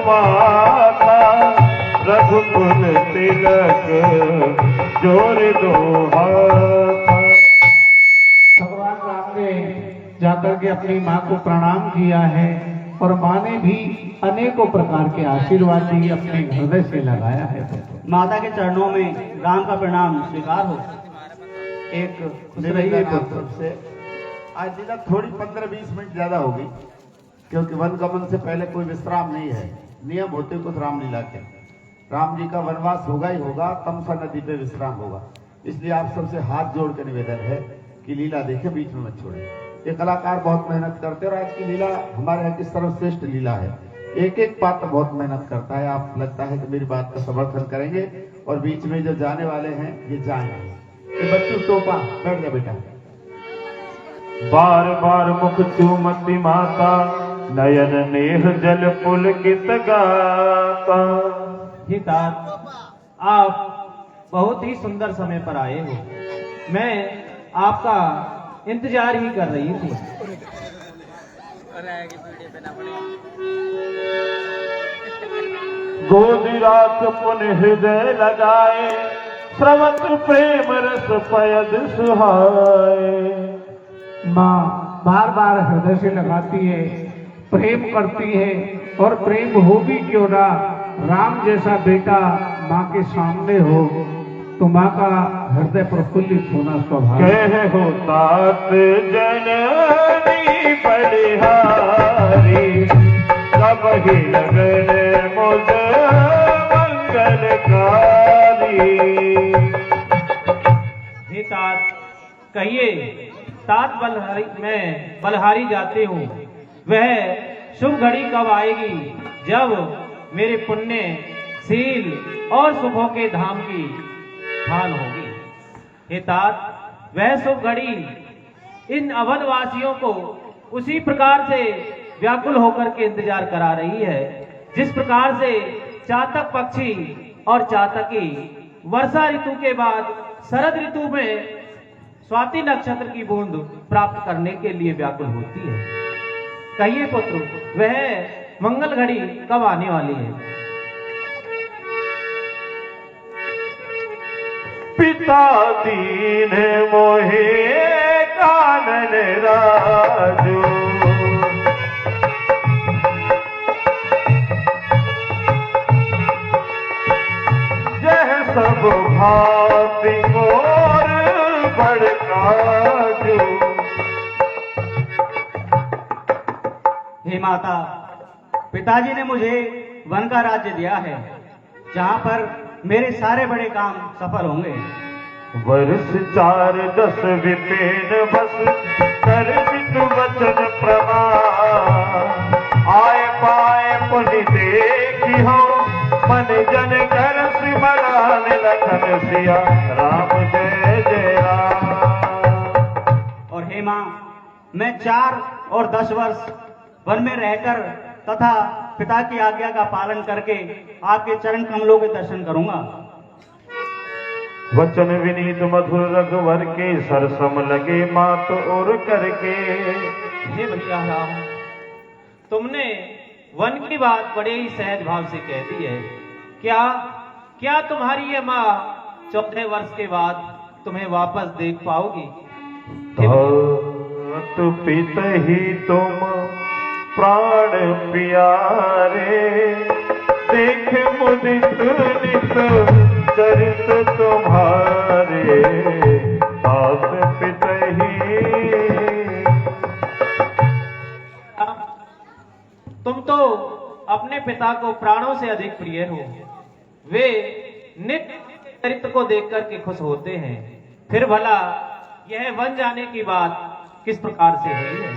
माथा, रघुकुल तिलक जोर दो हाथा। भगवान राम ने जाकर के अपनी माँ को प्रणाम किया है और माँ ने भी अनेकों प्रकार के आशीर्वाद दिए, अपने हृदय से लगाया है। माता के चरणों में राम का प्रणाम स्वीकार हो। एक निवेदन आप सबसे, आज लीला थोड़ी 15-20 मिनट ज्यादा होगी, क्योंकि वन गमन से पहले कोई विश्राम नहीं है। नियम होते कुछ रामलीला के, राम जी का वनवास होगा ही होगा, तमसा नदी पे विश्राम होगा। इसलिए आप सबसे हाथ जोड़ के निवेदन है कि लीला देखे, बीच में मत छोड़े। ये कलाकार बहुत मेहनत करते हैं और आज की लीला हमारे यहाँ की सर्वश्रेष्ठ लीला है। एक एक पात्र बहुत मेहनत करता है। आप लगता है कि मेरी बात का समर्थन करेंगे और बीच में जो जाने वाले हैं ये जाएंगे। ये बच्चू टोपा बैठ जा बेटा। बार बार मुख चूमती माता, नयन नेह जल पुलकित गाता। हे तात, आप बहुत ही सुंदर समय पर आए हो। मैं आपका इंतजार ही कर रही थी। गोदी राख पुन हृदय लगाए, स्रवत प्रेम रस पयद सुहाए। माँ बार बार हृदय से लगाती है, प्रेम करती है, और प्रेम हो भी क्यों ना, राम जैसा बेटा माँ के सामने हो तो माँ का हृदय प्रफुल्लित होना स्वाभाविक। कह हो तात जननी बलिहारी, कब ही लगन मुझ मंगलकारी। हे तात, कहिए तात बलहारी, मैं बलहारी जाते हूँ। वह शुभ घड़ी कब आएगी जब मेरे पुण्य शील और शुभों के धाम की खान होगी। हे तात, वह शुभ घड़ी इन अवधवासियों को उसी प्रकार से व्याकुल होकर के इंतजार करा रही है, जिस प्रकार से चातक पक्षी और चातकी वर्षा ऋतु के बाद शरद ऋतु में स्वाति नक्षत्र की बूंद प्राप्त करने के लिए व्याकुल होती है। कहिए पुत्र, वह मंगल घड़ी कब आने वाली है? पिता दीन मोहे कानन राजू, जह सब भांति मोर बड़काजू। हे माता, पिताजी ने मुझे वन का राज्य दिया है, जहाँ पर मेरे सारे बड़े काम सफल होंगे। वर्ष 4-10 विपिन बस, कर चित वचन प्रमाण। आए पाए पुनि देखी हो, मन जन कर सिमरन लखन सिया राम जय जय राम। और हे माँ, मैं 4 और 10 वर्ष वन में रहकर तथा पिता की आज्ञा का पालन करके आपके चरण कमलों के दर्शन करूंगा। वचन विनीत मधुर रघुवर के, सरसम लगे मात और करके। हे भैया राम, तुमने वन की बात बड़े ही सहज भाव से कह दी है। क्या तुम्हारी ये माँ 14 वर्ष के बाद तुम्हें वापस देख पाओगी? तो पित ही तुम प्राण प्यारे, देख मुदित नित चरित तुम्हारे। पास पित ही तुम तो अपने पिता को प्राणों से अधिक प्रिय हो। वे नित्य चरित्र को देख करके खुश होते हैं। फिर भला यह वन जाने की बात किस प्रकार से हुई है?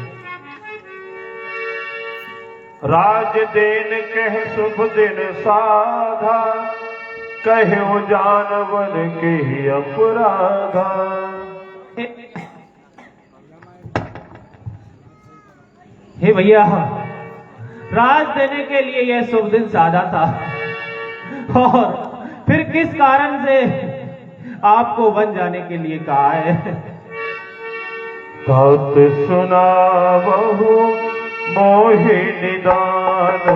राज देन कह शुभ दिन साधा, कहो जानवर के ही अपराधा। हे भैया, राज देने के लिए यह शुभ दिन साधा था, और फिर किस कारण से आपको वन जाने के लिए कहा है? तात सुना बहु मोहि निदानो,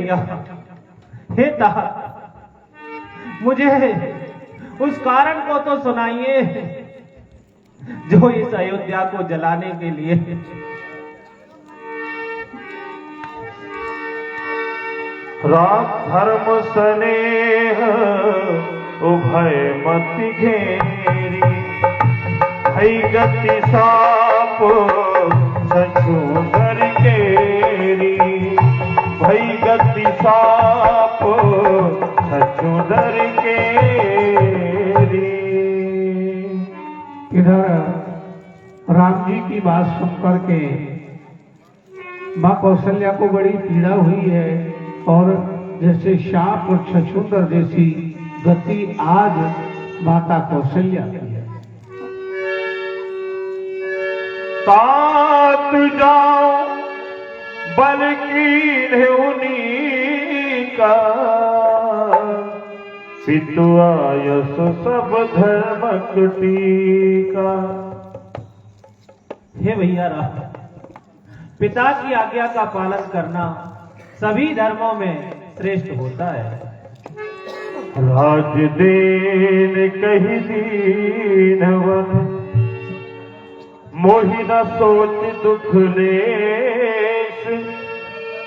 भैया, हे तात, मुझे उस कारण को तो सुनाइए जो इस अयोध्या को जलाने के लिए राग धर्म स्नेह उभय मति घेरी, भई गति साप छछूंदर केरी, भई गति साप छछूंदर केरी। इधर राम जी की बात सुनकर के माँ कौशल्या को बड़ी पीड़ा हुई है और जैसे शाप और छछूंदर जैसी गति आज माता कौशल्या की है। तात जाओ बल कीन्ह उन्हीं का, पितु आयस सब धर्म टीका। हे भैया राम, पिता की आज्ञा का पालन करना सभी धर्मों में श्रेष्ठ होता है। राज देन कही दीनवन, मोहि न सोच दुख लेश,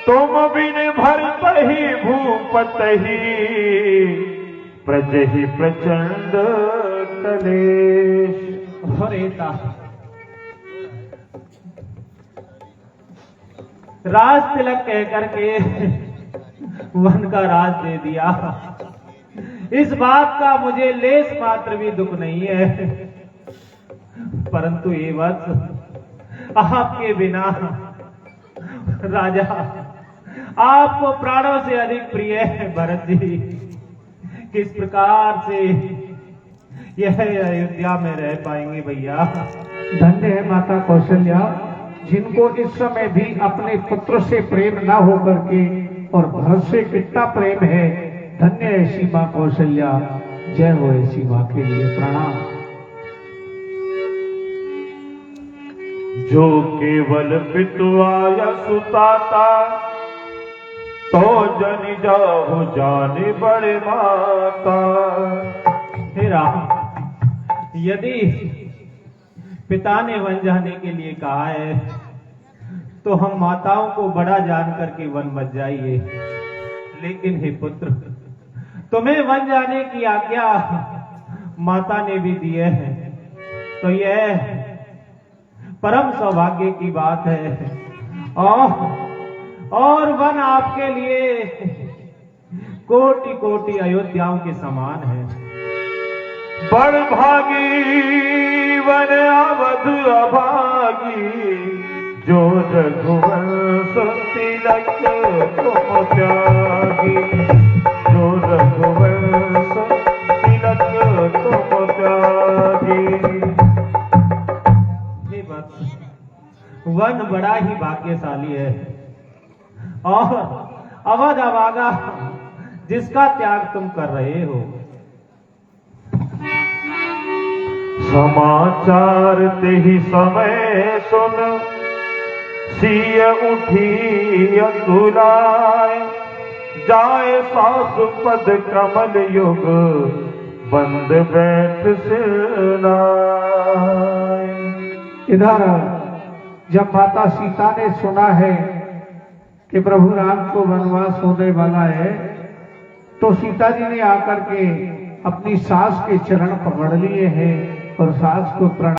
तुम बिन भरतहि भूपतहि, प्रजहि प्रचंड कलेश। अरे तात, राज तिलक कह करके वन का राज दे दिया, इस बात का मुझे लेस मात्र भी दुख नहीं है, परंतु ये वत्स आपके बिना राजा आपको प्राणों से अधिक प्रिय है भरत जी। किस प्रकार से यह अयोध्या में रह पाएंगे भैया। धन्य है माता कौशल्या, जिनको इस समय भी अपने पुत्र से प्रेम ना हो करके और भरत से कितना प्रेम है। धन्य ऐसी माँ कौशल्या, जय हो ऐसी माँ के लिए प्रणाम। जो केवल पितुआय सुताता, तो जन जाहु जाने बड़े माता। हे राम, यदि पिता ने वन जाने के लिए कहा है तो हम माताओं को बड़ा जान करके वन मत जाइए, लेकिन हे पुत्र, तुम्हें वन जाने की आज्ञा माता ने भी दी है, तो यह परम सौभाग्य की बात है। और वन आपके लिए कोटि कोटि अयोध्याओं के समान है। बड़ भागी वन अवध अभागी, जो रघुवंश तिलक तुम त्यागी, जो रघुवंश तिलक तुम त्यागी। हे वत्स, वन बड़ा ही भाग्यशाली है और अवध अभागा जिसका त्याग तुम कर रहे हो। समाचार ते ही समय सुन, सिय उठी अकुलाय, जाए सासु पद कमल युग, बंद बैठ सिरनाय। इधर जब माता सीता ने सुना है कि प्रभु राम को वनवास होने वाला है, तो सीता जी ने आकर के अपनी सास के चरण पकड़ लिए हैं और सास को प्रणाम